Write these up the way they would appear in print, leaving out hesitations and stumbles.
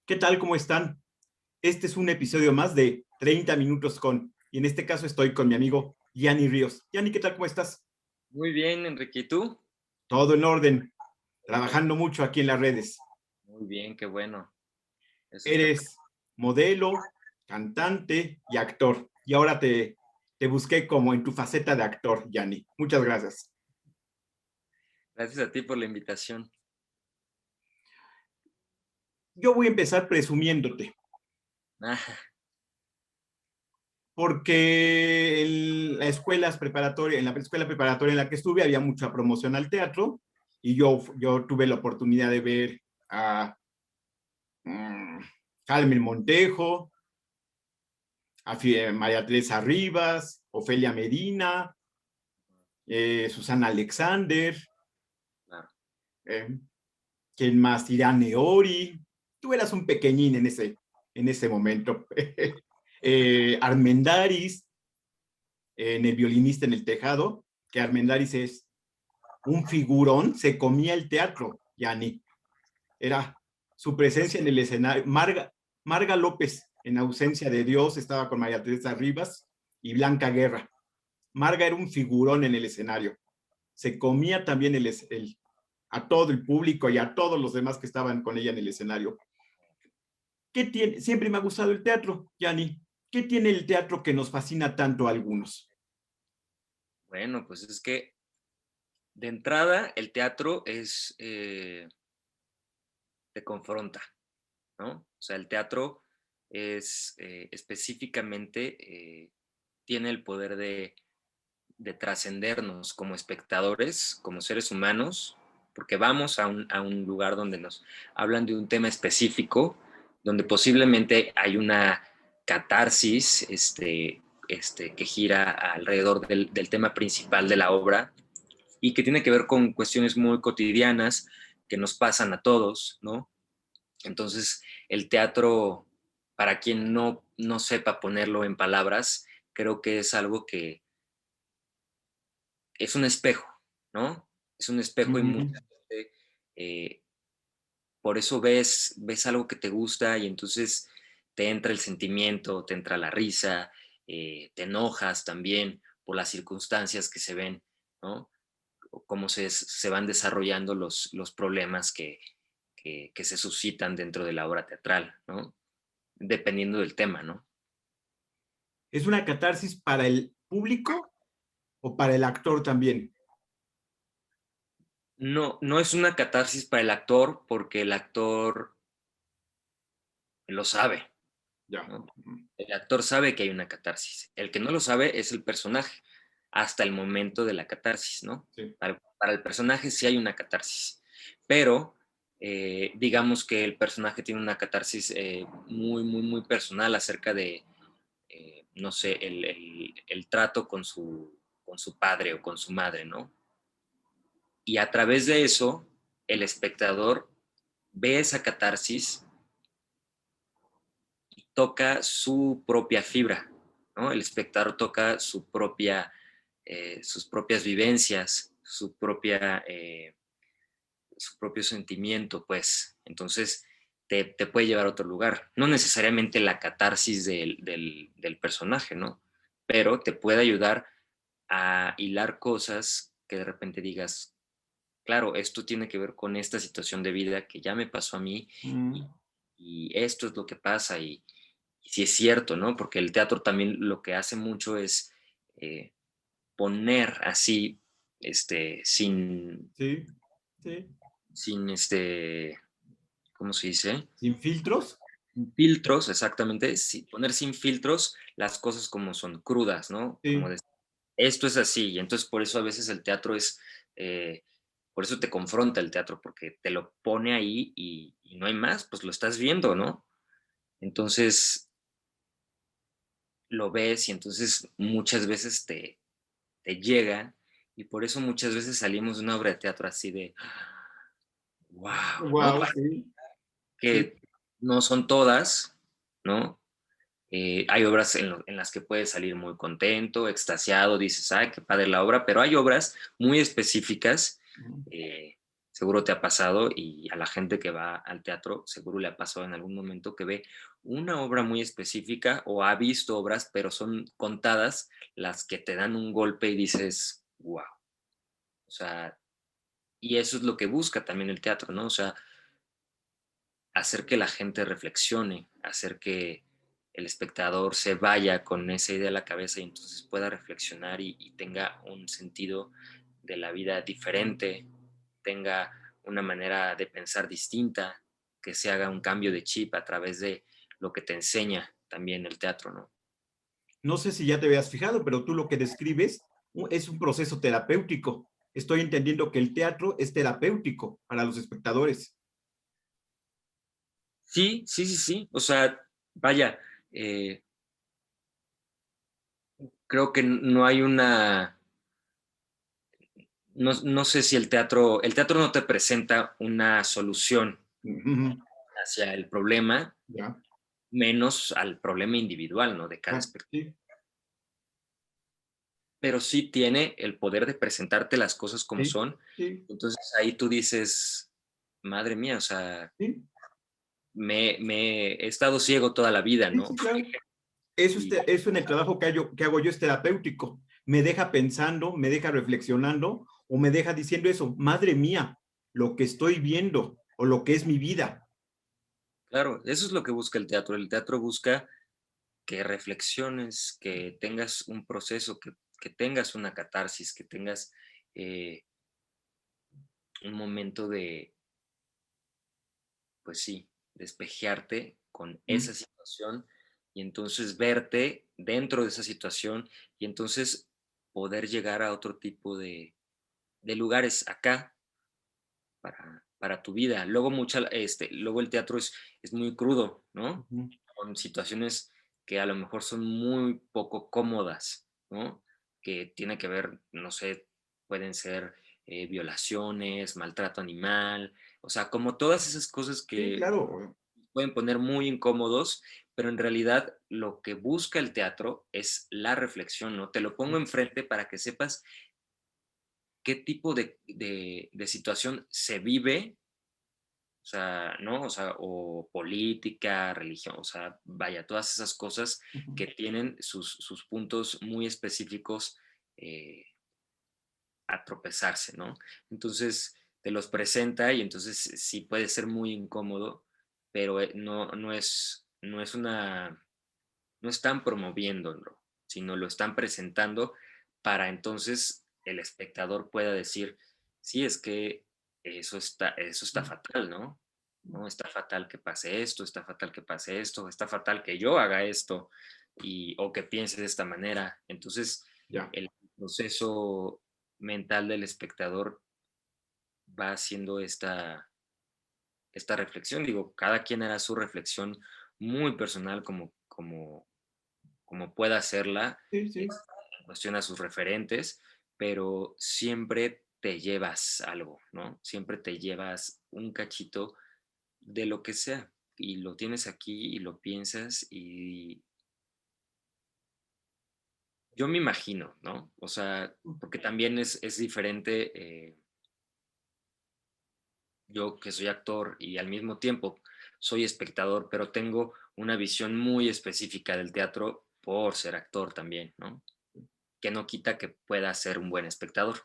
¿Qué tal? ¿Cómo están? Este es un episodio más de 30 minutos con, y en este caso estoy con mi amigo Yanni Ríos. Yanni, ¿qué tal? ¿Cómo estás? Muy bien, Enrique, ¿y tú? Todo en orden, Perfecto. trabajando mucho aquí en las redes. Muy bien, qué bueno. Eso es lo que... Eres modelo, cantante y actor. Y ahora te busqué como en tu faceta de actor, Yanni. Muchas gracias. Gracias a ti por la invitación. Yo voy a empezar presumiéndote, Ah, porque en la escuela preparatoria, en la escuela preparatoria en la que estuve había mucha promoción al teatro y yo tuve la oportunidad de ver a Carmen Montejo, a María Teresa Rivas, Ofelia Medina, Susana Alexander, claro. eh, ¿quién más? Irane Ori. Tú eras un pequeñín en ese momento. Armendaris, en El violinista en el tejado, que Armendaris es un figurón, se comía el teatro, Yani. Era su presencia en el escenario. Marga López, en ausencia de Dios, estaba con María Teresa Rivas y Blanca Guerra. Marga era un figurón en el escenario. Se comía también a todo el público y a todos los demás que estaban con ella en el escenario. ¿Qué tiene? Siempre me ha gustado el teatro, Yani. ¿Qué tiene el teatro que nos fascina tanto a algunos? Bueno, pues es que de entrada el teatro te confronta, ¿no? O sea, el teatro es específicamente, tiene el poder de trascendernos como espectadores, como seres humanos, porque vamos a un lugar donde nos hablan de un tema específico, donde posiblemente hay una catarsis que gira alrededor del tema principal de la obra y que tiene que ver con cuestiones muy cotidianas que nos pasan a todos, ¿no? Entonces, el teatro, para quien no sepa ponerlo en palabras, creo que es algo que es un espejo, ¿no? Es un espejo y Mm, muchas veces, eh, por eso ves algo que te gusta y entonces te entra el sentimiento, te entra la risa, te enojas también por las circunstancias que se ven, ¿no? O cómo se van desarrollando los problemas que se suscitan dentro de la obra teatral, ¿no? Dependiendo del tema, ¿no? ¿Es una catarsis para el público o para el actor también? No, no es una catarsis para el actor porque el actor lo sabe, Ya. ¿no? El actor sabe que hay una catarsis. El que no lo sabe es el personaje, hasta el momento de la catarsis, ¿no? Sí. Para el personaje sí hay una catarsis, pero digamos que el personaje tiene una catarsis muy, muy, muy personal acerca de, no sé, el trato con su padre o con su madre, ¿no? Y a través de eso, el espectador ve esa catarsis y toca su propia fibra, ¿no? El espectador toca sus propias vivencias, su propio sentimiento, pues. Entonces, te puede llevar a otro lugar. No necesariamente la catarsis del personaje, ¿no? Pero te puede ayudar a hilar cosas que de repente digas, claro, esto tiene que ver con esta situación de vida que ya me pasó a mí y, Mm. y esto es lo que pasa y sí es cierto, ¿no? Porque el teatro también lo que hace mucho es eh, poner así, sin, Sí, sí. sin ¿cómo se dice? Sin filtros. Sin filtros, exactamente, poner sin filtros las cosas como son crudas, ¿no? Como Sí. decir, esto es así, y entonces por eso a veces el teatro eh, por eso te confronta el teatro, porque te lo pone ahí y no hay más, pues lo estás viendo, ¿no? Entonces lo ves y entonces muchas veces te llega y por eso muchas veces salimos de una obra de teatro así de, wow, ¿no? Wow, sí, sí. Que no son todas, ¿no? Hay obras en las que puedes salir muy contento, extasiado, dices, ay, qué padre la obra, pero hay obras muy específicas Mm. eh, seguro te ha pasado y a la gente que va al teatro seguro le ha pasado en algún momento que ve una obra muy específica o ha visto obras, pero son contadas las que te dan un golpe y dices, wow. O sea, y eso es lo que busca también el teatro, ¿no? O sea, hacer que la gente reflexione, hacer que el espectador se vaya con esa idea a la cabeza y entonces pueda reflexionar y tenga un sentido de la vida diferente, tenga una manera de pensar distinta, que se haga un cambio de chip a través de lo que te enseña también el teatro, ¿no? No sé si ya te habías fijado, pero tú lo que describes es un proceso terapéutico. Estoy entendiendo que el teatro es terapéutico para los espectadores. Sí, sí, sí, sí. O sea, vaya, eh, creo que no hay una, no sé si el teatro no te presenta una solución Ujú, hacia el problema, ya, menos al problema individual, ¿no? De cada ah, espectador. sí, Pero sí tiene el poder de presentarte las cosas como sí, son. sí, Entonces ahí tú dices, madre mía, o sea, sí, he estado ciego toda la vida, sí, ¿no? sí, claro. Eso, Y eso en el trabajo que hago yo es terapéutico. Me deja pensando, me deja reflexionando o me deja diciendo eso, madre mía, lo que estoy viendo o lo que es mi vida. claro, eso es lo que busca el teatro. El teatro busca que reflexiones, que tengas un proceso, que tengas una catarsis, que tengas eh, un momento de, pues sí, despejearte con esa Mm, situación y entonces verte dentro de esa situación y entonces poder llegar a otro tipo de lugares acá para tu vida. Luego, luego el teatro es muy crudo, ¿no? ujú, Con situaciones que a lo mejor son muy poco cómodas, ¿no? Que tiene que ver, no sé, pueden ser violaciones, maltrato animal, o sea, como todas esas cosas sí, que claro. pueden poner muy incómodos, pero en realidad lo que busca el teatro es la reflexión, ¿no? Te lo pongo enfrente para que sepas qué tipo de situación se vive, o sea, ¿no? O sea, o política, religión, o sea, vaya, todas esas cosas Ujú. que tienen sus puntos muy específicos eh, a tropezarse, ¿no? Entonces, te los presenta y entonces sí puede ser muy incómodo, pero no están promoviéndolo, sino lo están presentando para entonces el espectador pueda decir, sí, es que eso está fatal, ¿no? No, está fatal que pase esto, está fatal que pase esto, está fatal que yo haga esto o que piense de esta manera. Entonces, Ya. el proceso mental del espectador va haciendo esta reflexión. Digo, cada quien hará su reflexión muy personal como pueda hacerla, Sí, sí. en cuestión a sus referentes, pero siempre te llevas algo, ¿no? Siempre te llevas un cachito de lo que sea y lo tienes aquí y lo piensas y yo me imagino, ¿no? O sea, porque también es diferente, yo que soy actor y al mismo tiempo soy espectador, pero tengo una visión muy específica del teatro por ser actor también, ¿no? Que no quita que pueda ser un buen espectador,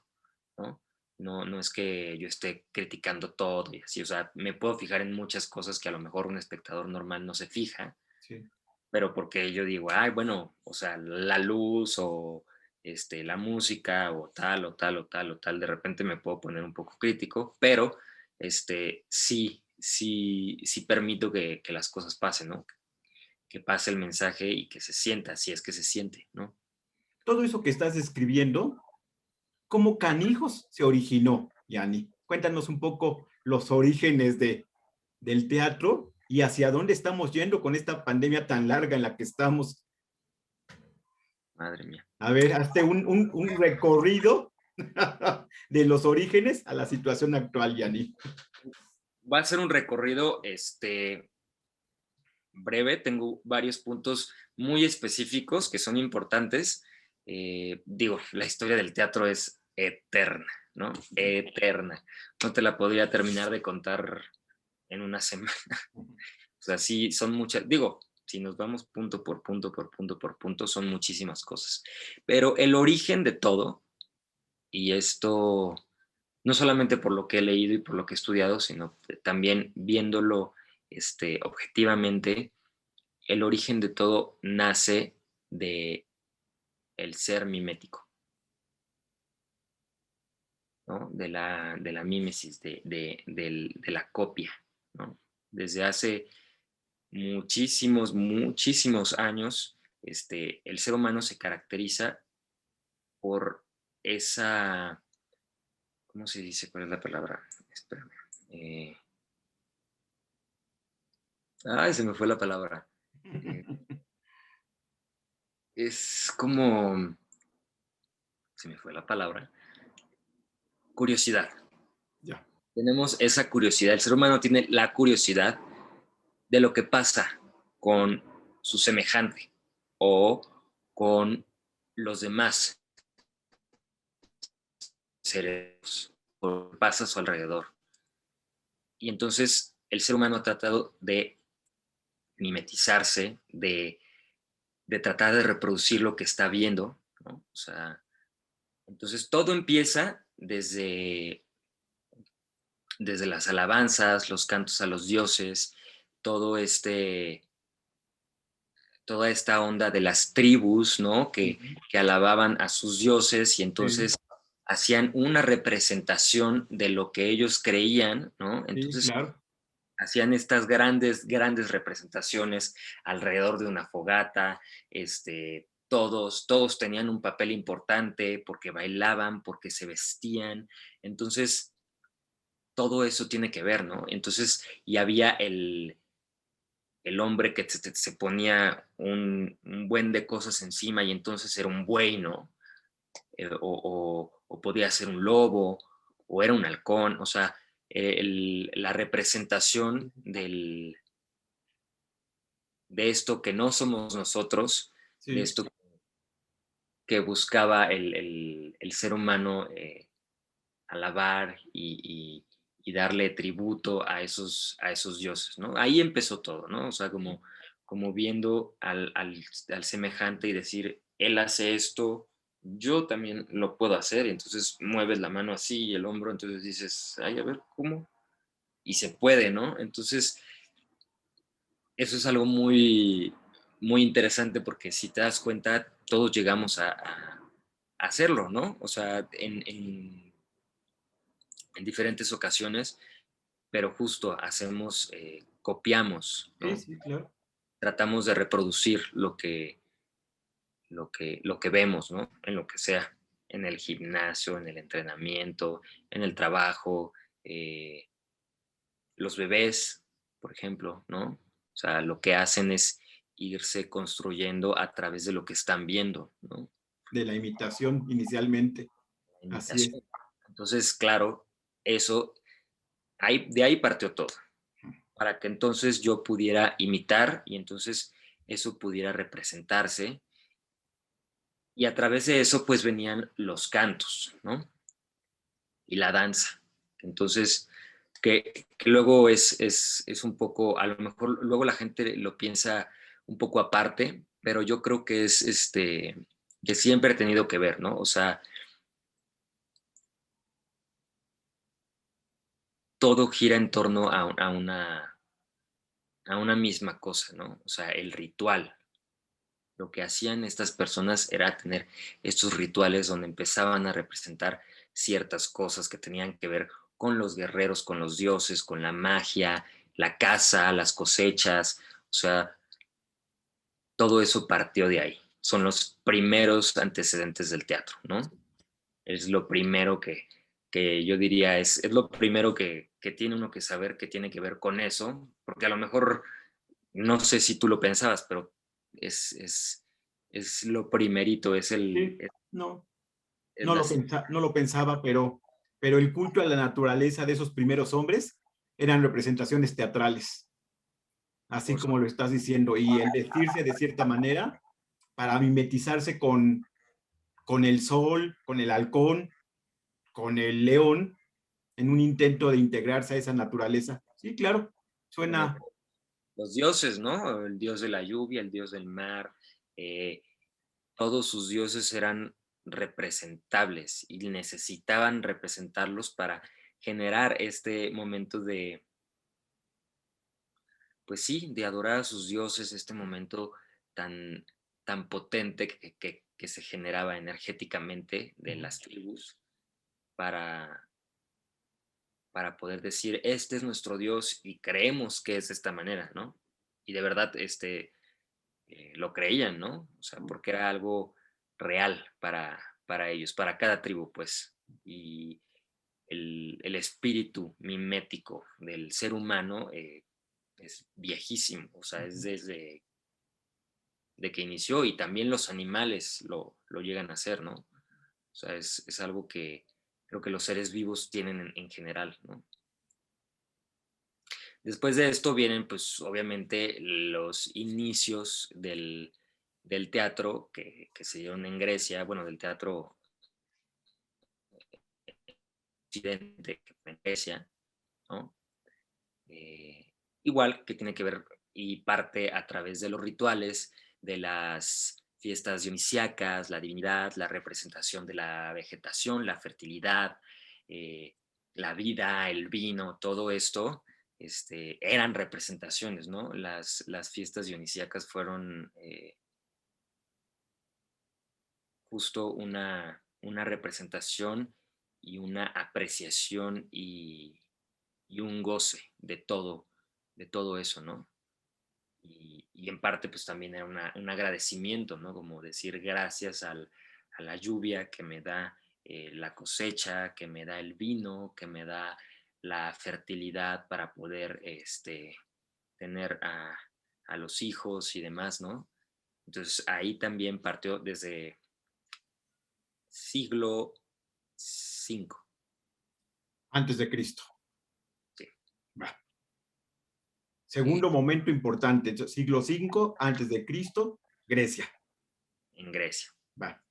¿no? No es que yo esté criticando todo y así, o sea, me puedo fijar en muchas cosas que a lo mejor un espectador normal no se fija, Sí. pero porque yo digo, ay, bueno, o sea, la luz o la música o tal o tal o tal o tal, de repente me puedo poner un poco crítico, pero sí permito que las cosas pasen, ¿no? Que pase el mensaje y que se sienta, si es que se siente, ¿no? Todo eso que estás describiendo, ¿cómo canijos se originó, Yani? Cuéntanos un poco los orígenes del teatro y hacia dónde estamos yendo con esta pandemia tan larga en la que estamos. Madre mía. A ver, hazte un recorrido de los orígenes a la situación actual, Yani. Va a ser un recorrido breve, tengo varios puntos muy específicos que son importantes. Digo, la historia del teatro es eterna, ¿no? Eterna. No te la podría terminar de contar en una semana. O sea, sí, son muchas, digo, si nos vamos punto por punto, por punto por punto, son muchísimas cosas. Pero el origen de todo, y esto no solamente por lo que he leído y por lo que he estudiado, sino también viéndolo objetivamente, el origen de todo nace de el ser mimético, ¿no? De la mímesis, de la copia, ¿no? Desde hace muchísimos, muchísimos años, el ser humano se caracteriza por esa, ¿cómo se dice? ¿Cuál es la palabra? Espérame. Ay, se me fue la palabra. Eh, es como, se me fue la palabra, curiosidad. Ya. Tenemos esa curiosidad. El ser humano tiene la curiosidad de lo que pasa con su semejante o con los demás seres o lo que pasa a su alrededor. Y entonces el ser humano ha tratado de mimetizarse, de tratar de reproducir lo que está viendo, ¿no? O sea, entonces todo empieza desde las alabanzas, los cantos a los dioses, todo toda esta onda de las tribus, ¿no? Que alababan a sus dioses y Sí, entonces hacían una representación de lo que ellos creían, ¿no? sí, Entonces claro. hacían estas grandes, grandes representaciones alrededor de una fogata, todos tenían un papel importante porque bailaban, porque se vestían, entonces todo eso tiene que ver, ¿no? Entonces, y había el hombre que se ponía un buen de cosas encima y entonces era un buey, ¿no? O podía ser un lobo, o era un halcón, o sea, la representación de esto que no somos nosotros, de Sí, esto que buscaba el ser humano alabar y darle tributo a esos dioses, ¿no? Ahí empezó todo, ¿no? O sea, como viendo al semejante y decir, él hace esto, yo también lo puedo hacer, y entonces mueves la mano así y el hombro, entonces dices, ay, a ver, ¿cómo? Y se puede, ¿no? Entonces, eso es algo muy, muy interesante porque si te das cuenta, todos llegamos a hacerlo, ¿no? O sea, en diferentes ocasiones, pero justo copiamos, sí, ¿no? sí, claro. Tratamos de reproducir lo que vemos, ¿no? En lo que sea, en el gimnasio, en el entrenamiento, en el trabajo, eh, los bebés, por ejemplo, ¿no? O sea, lo que hacen es irse construyendo a través de lo que están viendo, ¿no? De la imitación inicialmente. La Así es. imitación. Entonces, claro, eso, de ahí partió todo, para que entonces yo pudiera imitar y entonces eso pudiera representarse y a través de eso pues venían los cantos, ¿no? Y la danza. Entonces, que luego es un poco, a lo mejor luego la gente lo piensa un poco aparte, pero yo creo que es que siempre ha tenido que ver, ¿no? O sea, todo gira en torno a una misma cosa, ¿no? O sea, el ritual. Lo que hacían estas personas era tener estos rituales donde empezaban a representar ciertas cosas que tenían que ver con los guerreros, con los dioses, con la magia, la caza, las cosechas, o sea, todo eso partió de ahí. Son los primeros antecedentes del teatro, ¿no? Es lo primero que yo diría, es lo primero que tiene uno que saber que tiene que ver con eso, porque a lo mejor, no sé si tú lo pensabas, pero es lo primerito, es el... Sí, Es, no, es la... no lo pensaba, pero el culto a la naturaleza de esos primeros hombres eran representaciones teatrales, así Por como lo supuesto. estás diciendo, y el vestirse de cierta manera para mimetizarse con el sol, con el halcón, con el león en un intento de integrarse a esa naturaleza. Sí, claro, Bueno, suena. los dioses, ¿no? El dios de la lluvia, el dios del mar, todos sus dioses eran representables y necesitaban representarlos para generar este momento de, pues sí, de adorar a sus dioses, este momento tan, tan potente que se generaba energéticamente de las tribus para, para poder decir, este es nuestro Dios y creemos que es de esta manera, ¿no? Y de verdad, lo creían, ¿no? O sea, porque era algo real para ellos, para cada tribu, pues. Y el espíritu mimético del ser humano es viejísimo, o sea, es desde de que inició y también los animales lo llegan a hacer, ¿no? O sea, es algo que creo que los seres vivos tienen en general, ¿no? Después de esto vienen, pues, obviamente, los inicios del teatro que se dieron en Grecia, bueno, del teatro occidente que fue en Grecia, ¿no? Igual que tiene que ver y parte a través de los rituales, de las fiestas dionisíacas, la divinidad, la representación de la vegetación, la fertilidad, eh, la vida, el vino, todo esto eran representaciones, ¿no? Las fiestas dionisíacas fueron justo una representación y una apreciación y un goce de todo eso, ¿no? Y en parte pues también era un agradecimiento, ¿no? Como decir gracias a la lluvia que me da la cosecha, que me da el vino, que me da la fertilidad para poder tener a los hijos y demás, ¿no? Entonces ahí también partió desde siglo V. Antes de Cristo. Sí, Va. eh, Segundo momento importante, siglo V antes de Cristo, Grecia. en Grecia. Va.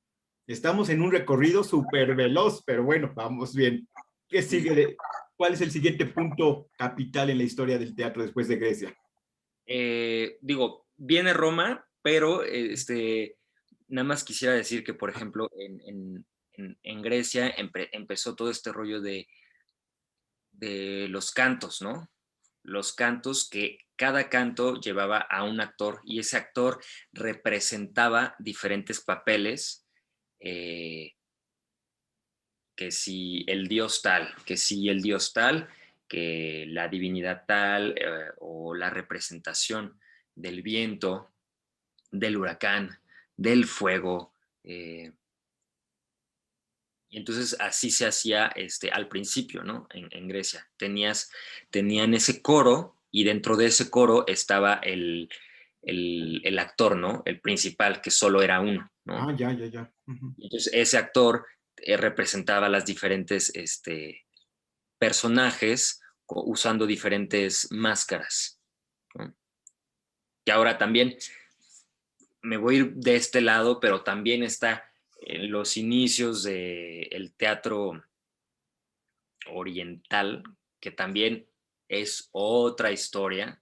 Estamos en un recorrido súper veloz, pero bueno, vamos bien. ¿Qué sigue? ¿Cuál es el siguiente punto capital en la historia del teatro después de Grecia? Digo, viene Roma, pero nada más quisiera decir que, por ejemplo, en Grecia empezó todo este rollo de los cantos, ¿no? Los cantos que cada canto llevaba a un actor y ese actor representaba diferentes papeles, eh, que si el dios tal, que si el dios tal, que la divinidad tal, o la representación del viento, del huracán, del fuego. Y entonces así se hacía al principio, ¿no? En Grecia. Tenían ese coro y dentro de ese coro estaba el actor, ¿no? El principal, que solo era uno, Ah, ¿no? ya, ya, ya. Uh-huh. Y entonces ese actor representaba las diferentes personajes usando diferentes máscaras, ¿no? Que ahora también me voy a ir de este lado, pero también está en los inicios del teatro oriental, que también es otra historia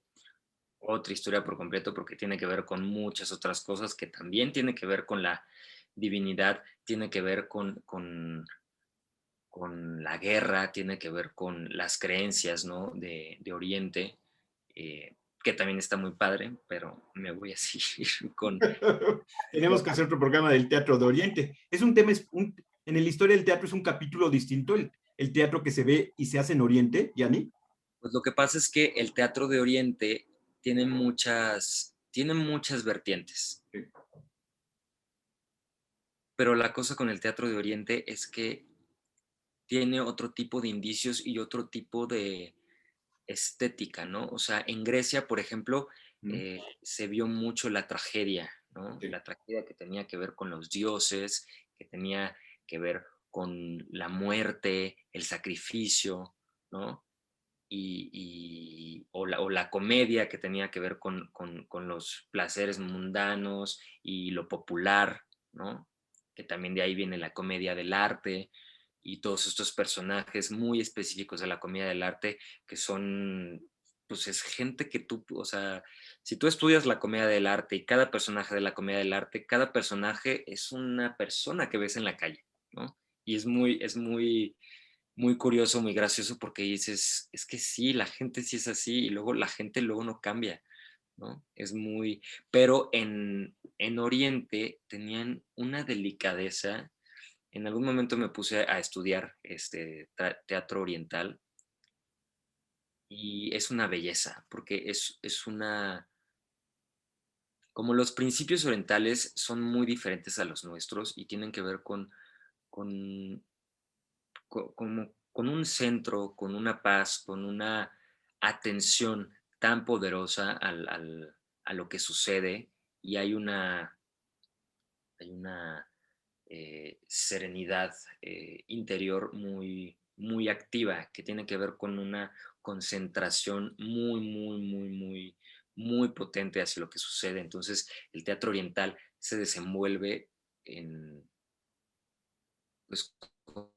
por completo, porque tiene que ver con muchas otras cosas, que también tiene que ver con la divinidad, tiene que ver con la guerra, tiene que ver con las creencias, ¿no? de Oriente, que también está muy padre, pero me voy a seguir con... Tenemos que hacer otro programa del teatro de Oriente. Es un tema, en la historia del teatro es un capítulo distinto, el teatro que se ve y se hace en Oriente, Yanni. Pues lo que pasa es que el teatro de Oriente tiene muchas vertientes, pero la cosa con el teatro de Oriente es que tiene otro tipo de indicios y otro tipo de estética, ¿no? O sea, en Grecia, por ejemplo, se vio mucho la tragedia, ¿no? Sí. La tragedia que tenía que ver con los dioses, que tenía que ver con la muerte, el sacrificio, ¿no? O la comedia que tenía que ver con los placeres mundanos y lo popular, ¿no? Que también de ahí viene la comedia del arte. y todos estos personajes muy específicos de la comedia del arte que son, pues es gente que tú, o sea, si tú estudias la comedia del arte y cada personaje de la comedia del arte, cada personaje es una persona que ves en la calle, ¿no? Y muy curioso, muy gracioso porque dices, es que sí, la gente sí es así y luego la gente luego no cambia, ¿no? Es muy, pero en Oriente tenían una delicadeza. En algún momento me puse a estudiar teatro oriental y es una belleza, porque es una, como los principios orientales son muy diferentes a los nuestros y tienen que ver con, con un centro, con una paz, con una atención tan poderosa a lo que sucede y hay una serenidad interior muy activa que tiene que ver con una concentración muy potente hacia lo que sucede. Entonces, el teatro oriental se desenvuelve en, pues, con,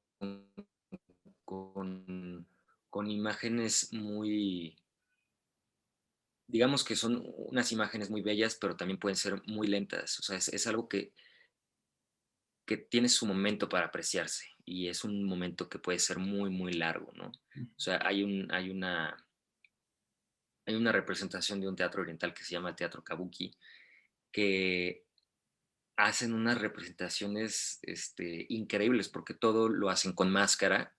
con, con imágenes muy, digamos que son unas imágenes muy bellas, pero también pueden ser muy lentas. O sea, es algo que tiene su momento para apreciarse y es un momento que puede ser muy largo, ¿no? O sea, hay una representación de un teatro oriental que se llama Teatro Kabuki, que hacen unas representaciones increíbles porque todo lo hacen con máscara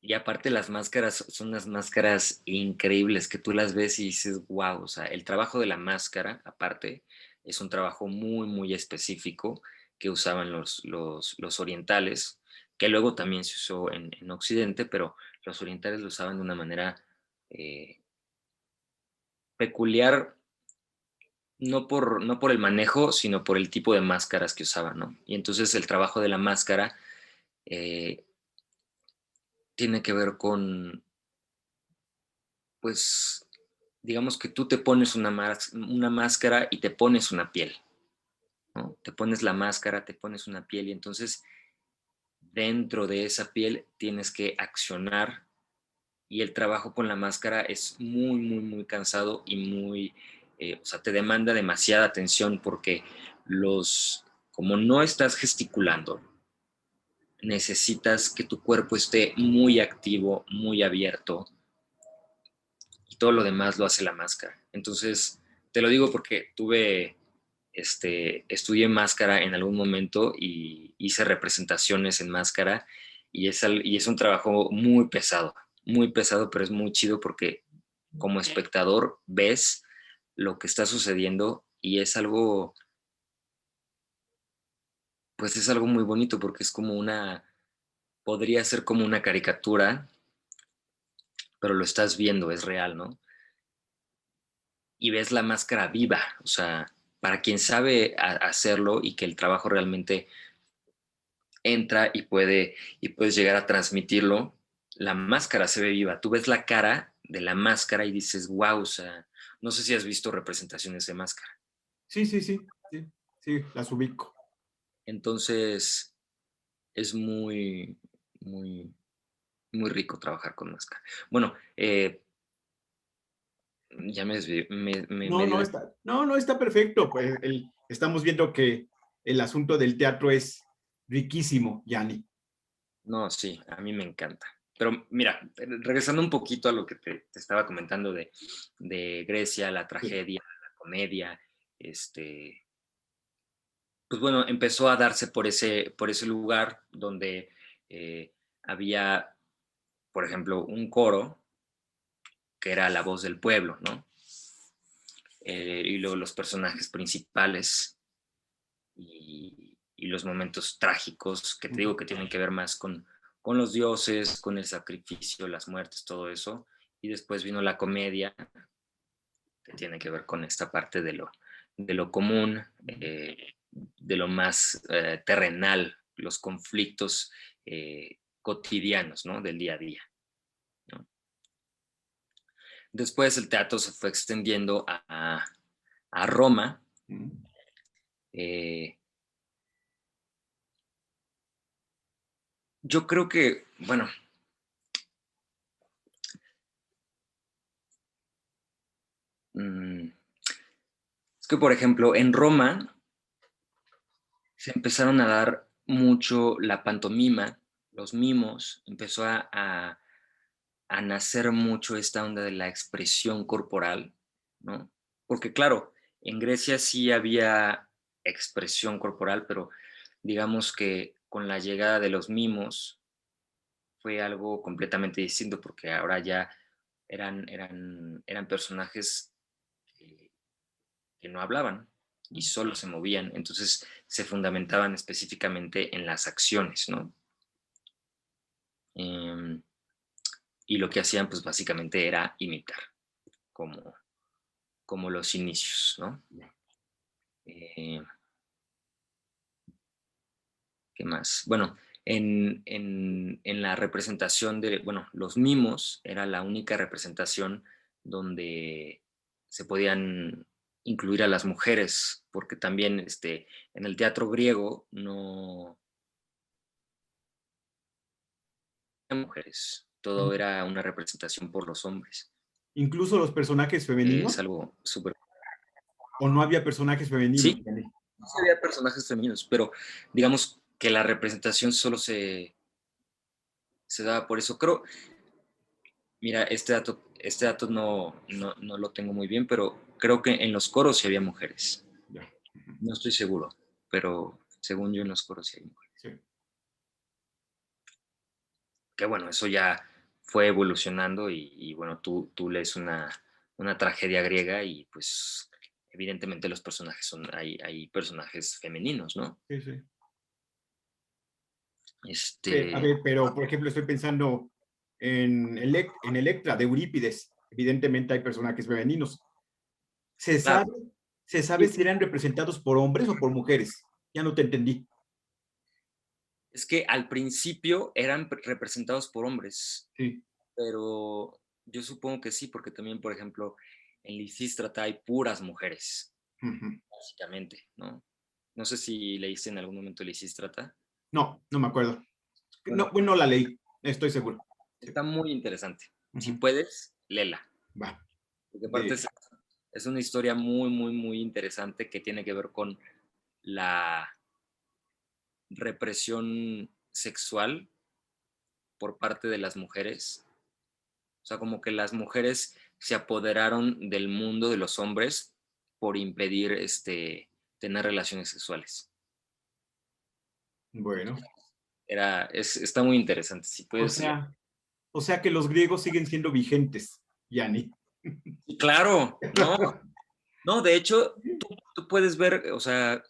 y aparte las máscaras son unas máscaras increíbles que tú las ves y dices, wow, o sea, el trabajo de la máscara, aparte, es un trabajo muy específico que usaban los orientales, que luego también se usó en Occidente, pero los orientales lo usaban de una manera eh, peculiar, no por el manejo, sino por el tipo de máscaras que usaban, ¿no? Y entonces el trabajo de la máscara eh, tiene que ver con, pues, digamos que tú te pones una máscara y te pones una piel, ¿no? Te pones la máscara, te pones una piel y entonces dentro de esa piel tienes que accionar y el trabajo con la máscara es muy cansado y o sea, te demanda demasiada atención porque como no estás gesticulando, necesitas que tu cuerpo esté muy activo, muy abierto y todo lo demás lo hace la máscara. Entonces, te lo digo porque estudié máscara en algún momento y hice representaciones en máscara y es un trabajo muy pesado, pero es muy chido porque como espectador ves lo que está sucediendo y pues es algo muy bonito porque podría ser como una caricatura, pero lo estás viendo, es real, ¿no? Y ves la máscara viva, o sea, para quien sabe hacerlo y que el trabajo realmente entra y puedes llegar a transmitirlo, la máscara se ve viva. Tú ves la cara de la máscara y dices, wow, o sea, no sé si has visto representaciones de máscara. Sí, las ubico. Entonces, es muy, muy rico trabajar con máscara. Bueno, ya me desvié, No, dio. no, está perfecto. Pues estamos viendo que el asunto del teatro es riquísimo, Yanni. No, sí, a mí me encanta. Pero mira, regresando un poquito a lo que te estaba comentando de Grecia, la Sí. tragedia, la comedia, pues bueno, empezó a darse por ese lugar donde había, por ejemplo, un coro que era la voz del pueblo, ¿no? Y luego los personajes principales y los momentos trágicos que te digo que tienen que ver más con los dioses, con el sacrificio, las muertes, todo eso. Y después vino la comedia, que tiene que ver con esta parte de lo común, de lo más terrenal, los conflictos cotidianos, ¿no? Del día a día, ¿no? Después el teatro se fue extendiendo a Roma. eh, Yo creo que, bueno, mm, es que por ejemplo en Roma se empezaron a dar mucho la pantomima, los mimos, empezó a nacer mucho esta onda de la expresión corporal, ¿no? Porque claro, en Grecia sí había expresión corporal, pero digamos que con la llegada de los mimos fue algo completamente distinto, porque ahora ya eran personajes que, que no hablaban y solo se movían, entonces se fundamentaban específicamente en las acciones, ¿no? Eh, y lo que hacían pues básicamente era imitar, como, como los inicios, ¿no? Eh, ¿Qué más? Bueno, en la representación de, bueno, los mimos era la única representación donde se podían incluir a las mujeres, porque también en el teatro griego no había mujeres, todo era una representación por los hombres. Incluso los personajes Es femeninos, algo súper... o no había personajes femeninos. Sí, sí había personajes femeninos, pero digamos que la representación solo se daba por eso. Creo, mira, este dato no lo tengo muy bien, pero creo que en los coros sí había mujeres. Ya. No estoy seguro, pero según yo en los coros sí hay mujeres. Sí. Que bueno, eso ya fue evolucionando y bueno, tú lees una tragedia griega y pues evidentemente los personajes hay personajes femeninos, ¿no? Sí, sí. A Este, ver, pero por ejemplo, estoy pensando en Electra de Eurípides. Evidentemente hay personajes femeninos. ¿Se claro, sabe, se sabe si eran representados por hombres o por mujeres? Ya no te entendí. es que al principio eran representados por hombres, Sí. pero yo supongo que sí, porque también, por ejemplo, en Lisístrata hay puras mujeres, Ujú. básicamente, ¿no? No sé si leíste en algún momento Lisístrata. No, no me acuerdo. No, Bueno, bueno, no la leí, estoy seguro. Sí. está muy interesante. Si Ujú. puedes, léela. Va. Porque aparte De, es una historia muy, muy, muy interesante que tiene que ver con la represión sexual por parte de las mujeres. O sea, como que las mujeres se apoderaron del mundo de los hombres por impedir tener relaciones sexuales. bueno, Está muy interesante. Si o puedes leer. sea, o sea que los griegos siguen siendo vigentes, Yani. Y claro, no, no, de hecho, tú puedes ver, o sea,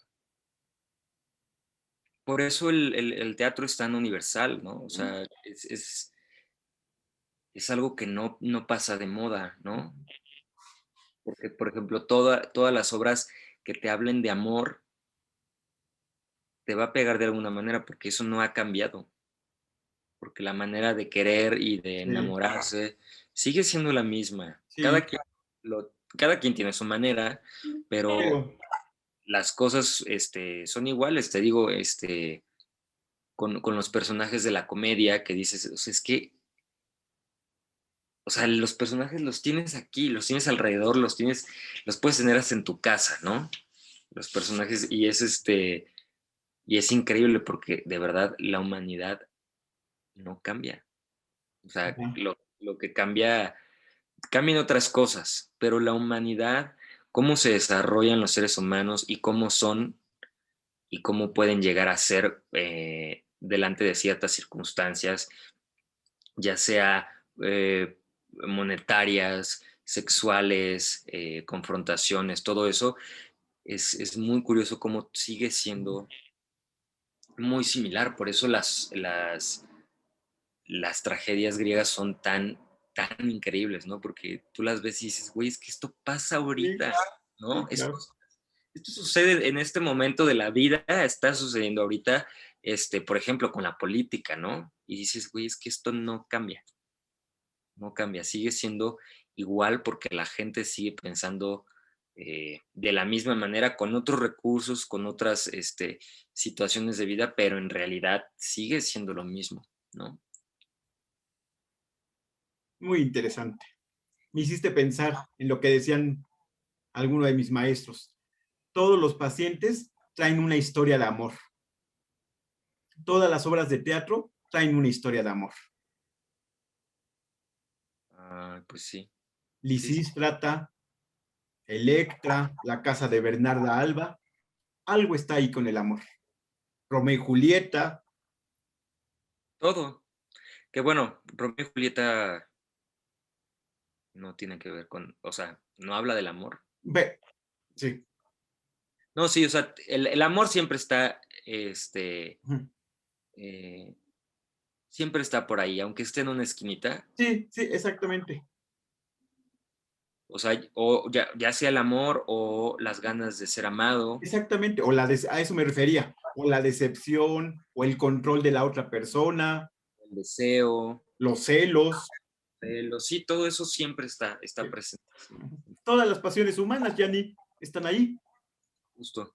por eso el teatro es tan universal, ¿no? O sea, es algo que no pasa de moda, ¿no? Porque, por ejemplo, todas las obras que te hablen de amor te va a pegar de alguna manera porque eso no ha cambiado, porque la manera de querer y de Sí, enamorarse sigue siendo la misma. sí, Cada quien tiene su manera, pero pero las cosas son iguales, te digo, con los personajes de la comedia que dices, o sea, es que, o sea, los personajes los tienes aquí, los tienes alrededor, los puedes tener hasta en tu casa, ¿no? Los personajes, y es increíble porque de verdad la humanidad no cambia. O sea, ajá, lo que cambia, cambian otras cosas, pero la humanidad, cómo se desarrollan los seres humanos y cómo son y cómo pueden llegar a ser delante de ciertas circunstancias, ya sea monetarias, sexuales, confrontaciones, todo eso, es muy curioso cómo sigue siendo muy similar. Por eso las tragedias griegas son tan increíbles, ¿no? Porque tú las ves y dices, güey, es que esto pasa sí, ahorita, ¿no? sí, claro. Esto sucede en este momento de la vida, está sucediendo ahorita, por ejemplo, con la política, ¿no? Y dices, güey, es que esto no cambia, no cambia, sigue siendo igual porque la gente sigue pensando de la misma manera, con otros recursos, con otras situaciones de vida, pero en realidad sigue siendo lo mismo, ¿no? Muy interesante. Me hiciste pensar en lo que decían algunos de mis maestros. Todos los pacientes traen una historia de amor. Todas las obras de teatro traen una historia de amor. Ah, pues sí, sí, sí. Lisístrata, Electra, La casa de Bernarda Alba, algo está ahí con el amor. Romeo y Julieta, Todo. Que bueno, Romeo y Julieta no tiene que ver con, o sea, no habla del amor. ve, sí, No, sí, o sea, el amor eh, siempre está por ahí, aunque esté en una esquinita. sí, sí, exactamente, O sea, o ya sea el amor o las ganas de ser amado, exactamente, o a eso me refería, o la decepción, o el control de la otra persona, el deseo, los celos, sí, todo eso siempre está presente. Sí, todas las pasiones humanas, Yanni, están ahí, justo.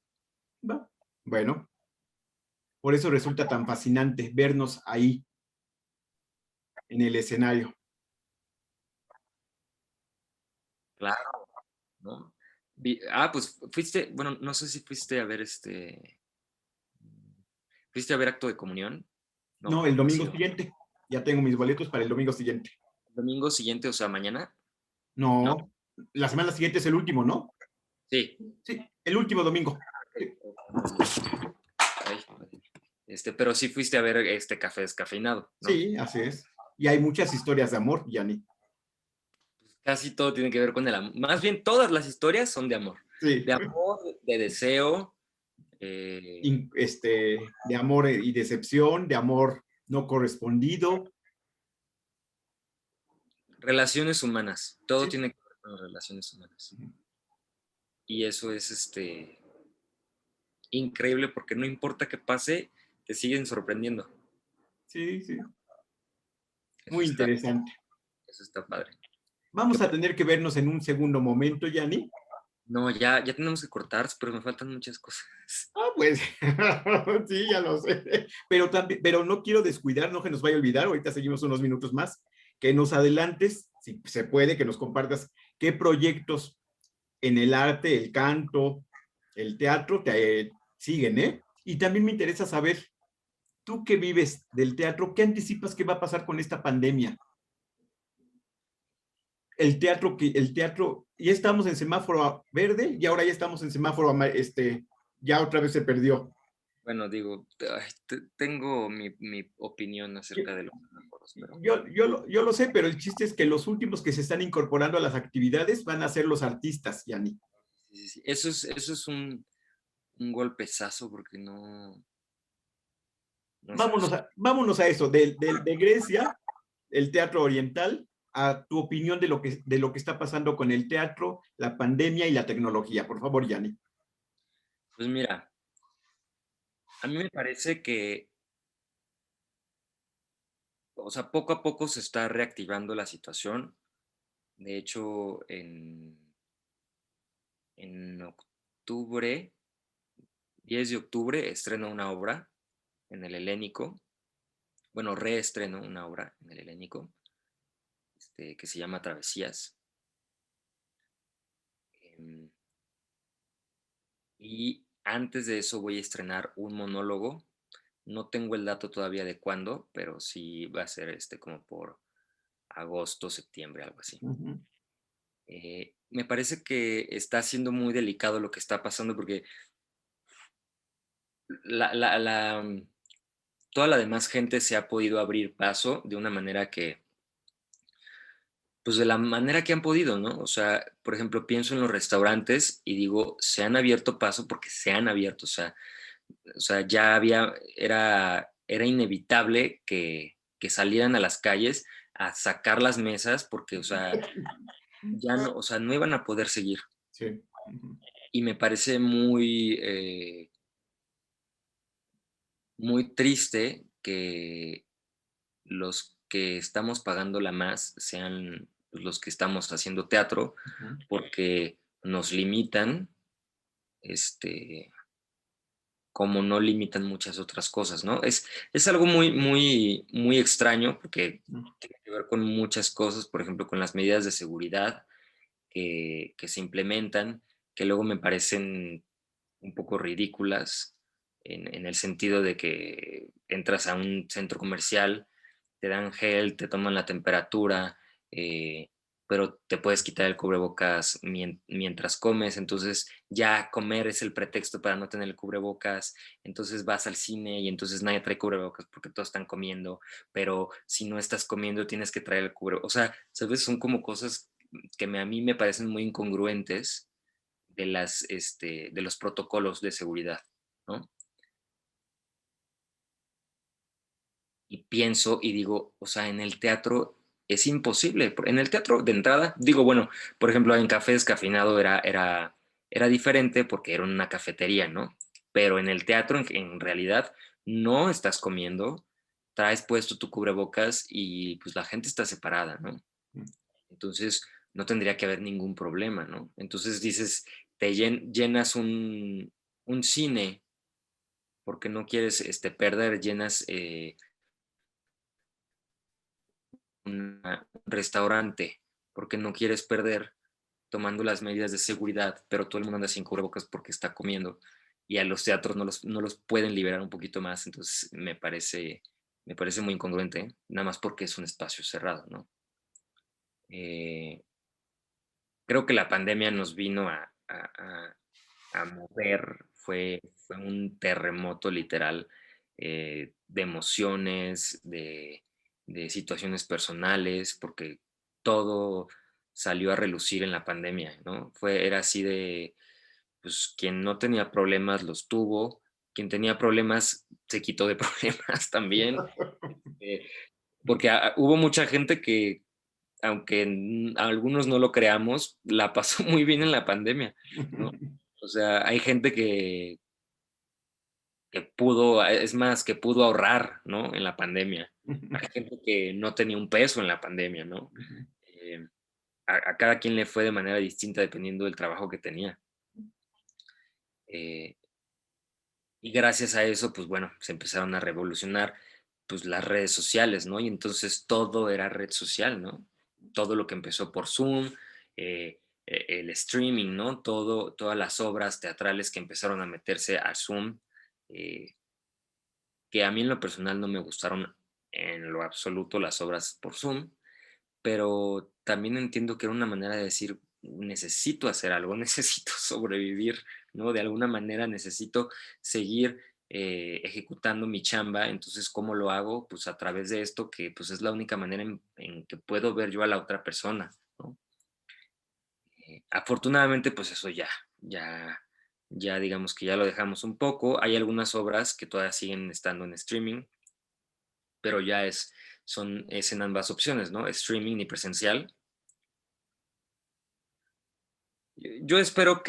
¿va? Bueno, por eso resulta tan fascinante vernos ahí, en el escenario. Claro, ¿no? Pues fuiste, bueno, no sé si fuiste a ver ¿fuiste a ver Acto de Comunión? No, No, el no ha domingo sido. siguiente, ya tengo mis boletos para el domingo siguiente. Domingo siguiente, o sea, mañana, ¿no? No, la semana siguiente es el último, ¿no? Sí. Sí, el último domingo. Sí, Ay, pero sí fuiste a ver este café descafeinado, ¿no? sí, así es. Y hay muchas historias de amor, Yanni. Casi todo tiene que ver con el amor. Más bien, todas las historias son de amor. Sí, De amor, de deseo, de amor y decepción, de amor no correspondido. relaciones humanas. Todo Sí. tiene que ver con las relaciones humanas. Y eso es increíble porque no importa qué pase, te siguen sorprendiendo. Sí, sí, Eso muy está, interesante. eso está padre. Vamos a tener que vernos en un segundo momento, Yanni. No, ya tenemos que cortar, pero me faltan muchas cosas. Ah, pues, sí, ya lo sé. Pero, también, pero no quiero descuidar, no que nos vaya a olvidar, ahorita seguimos unos minutos más, que nos adelantes, si se puede, que nos compartas qué proyectos en el arte, el canto, el teatro te siguen, ¿eh? Y también me interesa saber, tú que vives del teatro, ¿qué anticipas que va a pasar con esta pandemia? El teatro, ya estamos en semáforo verde y ahora ya estamos en semáforo, ya otra vez se perdió. Bueno, digo, tengo mi opinión acerca de los semáforos, pero Yo lo sé, pero el chiste es que los últimos que se están incorporando a las actividades van a ser los artistas, Yanni. sí, sí, sí. Eso es un golpezazo porque no se Vámonos los... vámonos a eso, de Grecia, el teatro oriental, a tu opinión de lo que está pasando con el teatro, la pandemia y la tecnología. Por favor, Yanni. Pues mira, a mí me parece que, o sea, poco a poco se está reactivando la situación. De hecho, en octubre, 10 de octubre, estreno una obra en el Helénico. Bueno, reestreno una obra en el Helénico, que se llama Travesías. Em, y antes de eso voy a estrenar un monólogo. No tengo el dato todavía de cuándo, pero sí va a ser como por agosto, septiembre, algo así. Ujú. Me parece que está siendo muy delicado lo que está pasando porque la, la- la, mm, toda la demás gente se ha podido abrir paso de una manera pues de la manera que han podido, ¿no? O sea, por ejemplo, pienso en los restaurantes y digo, se han abierto paso porque se han abierto, o sea, era inevitable que salieran a las calles a sacar las mesas porque, o sea, ya no, o sea, no iban a poder seguir. Sí. Ujú. Y me parece muy, muy triste que los que estamos pagándola más sean pues, los que estamos haciendo teatro, Ujú. porque nos limitan, como no limitan muchas otras cosas, ¿no? Es algo muy, muy, muy extraño porque tiene que ver con muchas cosas, por ejemplo, con las medidas de seguridad que se implementan, que luego me parecen un poco ridículas en el sentido de que entras a un centro comercial, te dan gel, te toman la temperatura, eh, pero te puedes quitar el cubrebocas mientras comes, entonces ya comer es el pretexto para no tener el cubrebocas, entonces vas al cine y entonces nadie trae cubrebocas porque todos están comiendo, pero si no estás comiendo tienes que traer el cubrebocas, o sea, ¿sabes? Son como cosas que a mí me parecen muy incongruentes de los protocolos de seguridad, ¿no? Y pienso y digo, o sea, en el teatro es imposible. En el teatro de entrada, digo, bueno, por ejemplo, en Café Descafeinado era diferente porque era una cafetería, ¿no? Pero en el teatro, en realidad, no estás comiendo, traes puesto tu cubrebocas y pues la gente está separada, ¿no? Entonces, no tendría que haber ningún problema, ¿no? Entonces dices, llenas un cine porque no quieres perder, llenas un restaurante porque no quieres perder tomando las medidas de seguridad, pero todo el mundo anda sin cubrebocas porque está comiendo y a los teatros no los pueden liberar un poquito más, entonces me parece muy incongruente, ¿eh? Nada más porque es un espacio cerrado, ¿no? Eh, Creo que la pandemia nos vino a mover, fue un terremoto literal, de emociones, de situaciones personales, porque todo salió a relucir en la pandemia, ¿no? Era así de, pues quien no tenía problemas los tuvo, quien tenía problemas se quitó de problemas también, eh, porque hubo mucha gente que, aunque algunos no lo creamos, la pasó muy bien en la pandemia, ¿no? O sea, hay gente que pudo, es más, que pudo ahorrar, ¿no? En la pandemia. Hay gente que no tenía un peso en la pandemia, ¿no? Eh, a cada quien le fue de manera distinta dependiendo del trabajo que tenía. Eh, y gracias a eso, pues bueno, se empezaron a revolucionar pues las redes sociales, ¿no? Y entonces todo era red social, ¿no? Todo lo que empezó por Zoom, el streaming, ¿no? Todas las obras teatrales que empezaron a meterse a Zoom, eh, que a mí en lo personal no me gustaron en lo absoluto las obras por Zoom, pero también entiendo que era una manera de decir, necesito hacer algo, necesito sobrevivir, ¿no? De alguna manera necesito seguir ejecutando mi chamba, entonces, ¿cómo lo hago? Pues a través de esto, que pues es la única manera en que puedo ver yo a la otra persona, ¿no? Afortunadamente, pues eso ya digamos que ya lo dejamos un poco. Hay algunas obras que todavía siguen estando en streaming, pero es en ambas opciones, ¿no? Streaming y presencial. Yo espero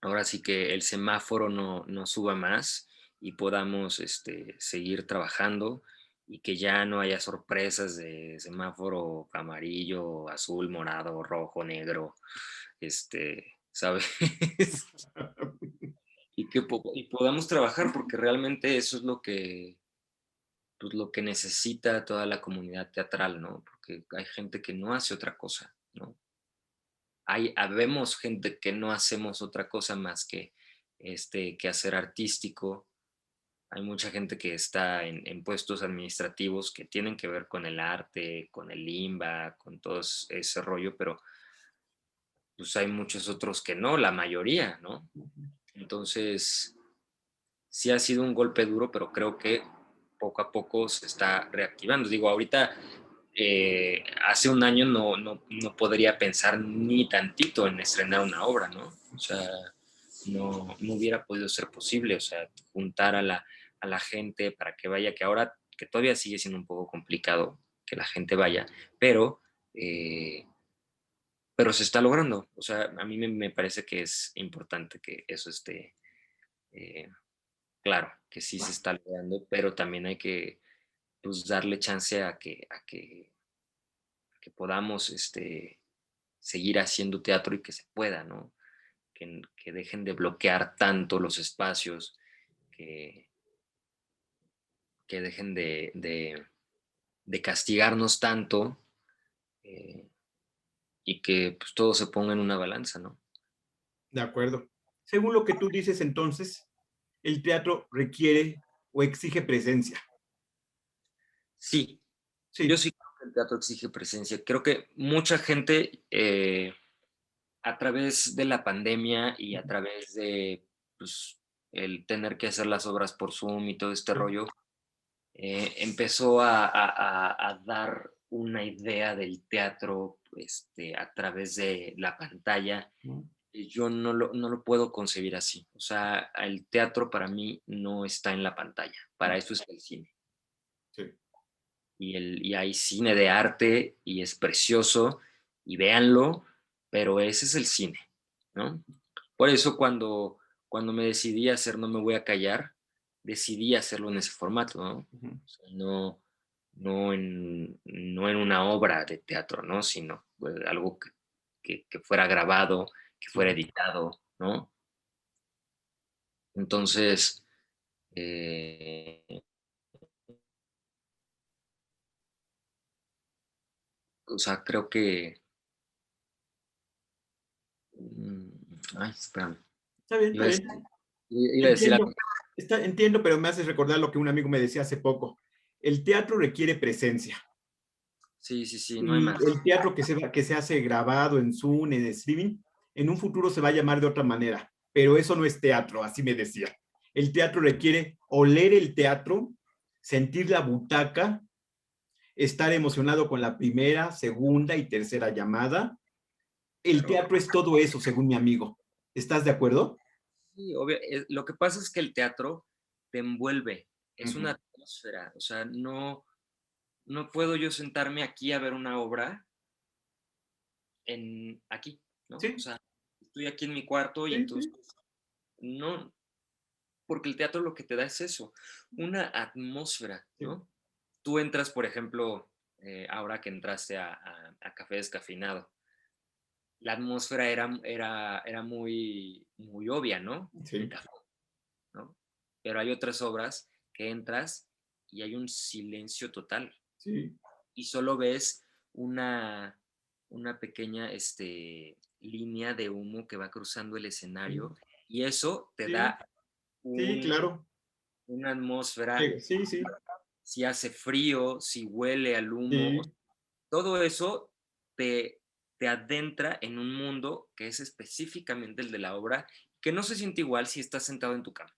ahora sí que el semáforo no suba más y podamos seguir trabajando y que ya no haya sorpresas de semáforo amarillo, azul, morado, rojo, negro, ¿sabes? Y podamos trabajar porque realmente eso es lo que necesita toda la comunidad teatral, ¿no? Porque hay gente que no hace otra cosa, ¿no? Habemos gente que no hacemos otra cosa más que que hacer artístico. Hay mucha gente que está en puestos administrativos que tienen que ver con el arte, con el limba, con todo ese rollo, pero pues hay muchos otros que no, la mayoría, ¿no? Entonces, sí ha sido un golpe duro, pero creo que poco a poco se está reactivando. Digo, ahorita, hace un año no podría pensar ni tantito en estrenar una obra, ¿no? O sea, no hubiera podido ser posible, o sea, juntar a la gente para que vaya, que ahora, que todavía sigue siendo un poco complicado que la gente vaya, pero, eh, pero se está logrando. O sea, a mí me parece que es importante que eso esté, eh, claro, que sí se está logrando, pero también hay que pues, darle chance a que podamos seguir haciendo teatro y que se pueda, ¿no? Que dejen de bloquear tanto los espacios, que, que dejen de castigarnos tanto, eh, y que pues, todo se ponga en una balanza, ¿no? De acuerdo. Según lo que tú dices, entonces, el teatro requiere o exige presencia. Sí, yo Sí. sí creo que el teatro exige presencia. Creo que mucha gente, a través de la pandemia y a través de pues, el tener que hacer las obras por Zoom y todo este Sí. rollo, empezó a dar una idea del teatro a través de la pantalla. ¿No? Y yo no lo puedo concebir así. O sea, el teatro para mí no está en la pantalla. Para eso es el cine. Sí. Y hay cine de arte y es precioso y véanlo, pero ese es el cine, ¿no? Por eso cuando me decidí a hacer No me voy a callar, decidí hacerlo en ese formato, ¿no? Ujú. O sea, no en una obra de teatro, ¿no? Sino algo que fuera grabado, que fuera Ujú. editado, ¿no? Entonces, eh, o sea, creo que... ay, espérame. Está bien, está Iba a bien. decir, iba a decir algo. Entiendo. Entiendo, pero me haces recordar lo que un amigo me decía hace poco. El teatro requiere presencia. Sí, sí, sí, no hay Y más. el teatro que se hace grabado en Zoom, en streaming, en un futuro se va a llamar de otra manera. Pero eso no es teatro, así me decía. El teatro requiere oler el teatro, sentir la butaca, estar emocionado con la primera, segunda y tercera llamada. El teatro es todo eso, según mi amigo. ¿Estás de acuerdo? Sí, obvio, lo que pasa es que el teatro te envuelve, es una Ujú. atmósfera, o sea, no puedo yo sentarme aquí a ver una obra aquí, ¿no? O Sí, sea, estoy aquí en mi cuarto y sí, entonces, sí, no, porque el teatro lo que te da es eso, una atmósfera, sí, ¿no? Tú entras, por ejemplo, ahora que entraste a Café Descafeinado, la atmósfera era muy, muy obvia, ¿no? El sí, café, ¿no? Pero hay otras obras que entras y hay un silencio total sí, y solo ves una, una pequeña línea de humo que va cruzando el sí, escenario y eso te sí, da sí, un- claro. una atmósfera, Sí, sí, si hace frío, si huele al humo, sí. todo eso te, te adentra en un mundo que es específicamente el de la obra, que no se siente igual si estás sentado en tu cama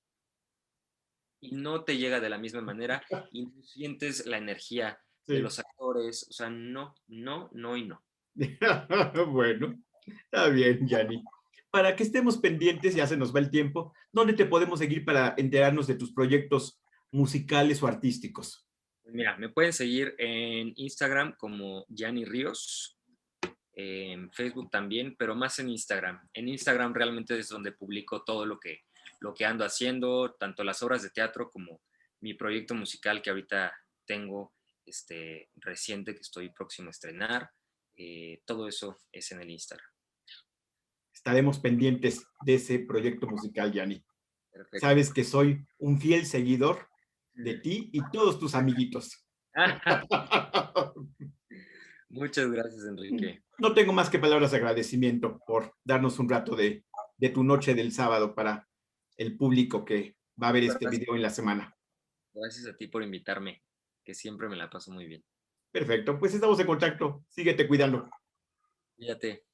y no te llega de la misma manera y no sientes la energía de Sí. los actores, o sea, no, no, no y no. Bueno, está bien, Yanni. Para que estemos pendientes, ya se nos va el tiempo, ¿dónde te podemos seguir para enterarnos de tus proyectos musicales o artísticos? Mira, me pueden seguir en Instagram como Gianni Ríos, en Facebook también, pero más en Instagram. En Instagram realmente es donde publico todo lo que ando haciendo, tanto las obras de teatro como mi proyecto musical que ahorita tengo reciente que estoy próximo a estrenar. Todo eso es en el Instagram. Estaremos pendientes de ese proyecto musical, Yanni. Perfecto. Sabes que soy un fiel seguidor de ti y todos tus amiguitos. Muchas gracias, Enrique. No tengo más que palabras de agradecimiento por darnos un rato de tu noche del sábado para el público que va a ver este Gracias, video en la semana. gracias a ti por invitarme, que siempre me la paso muy bien. Perfecto, pues estamos en contacto. Síguete cuidando. Cuídate.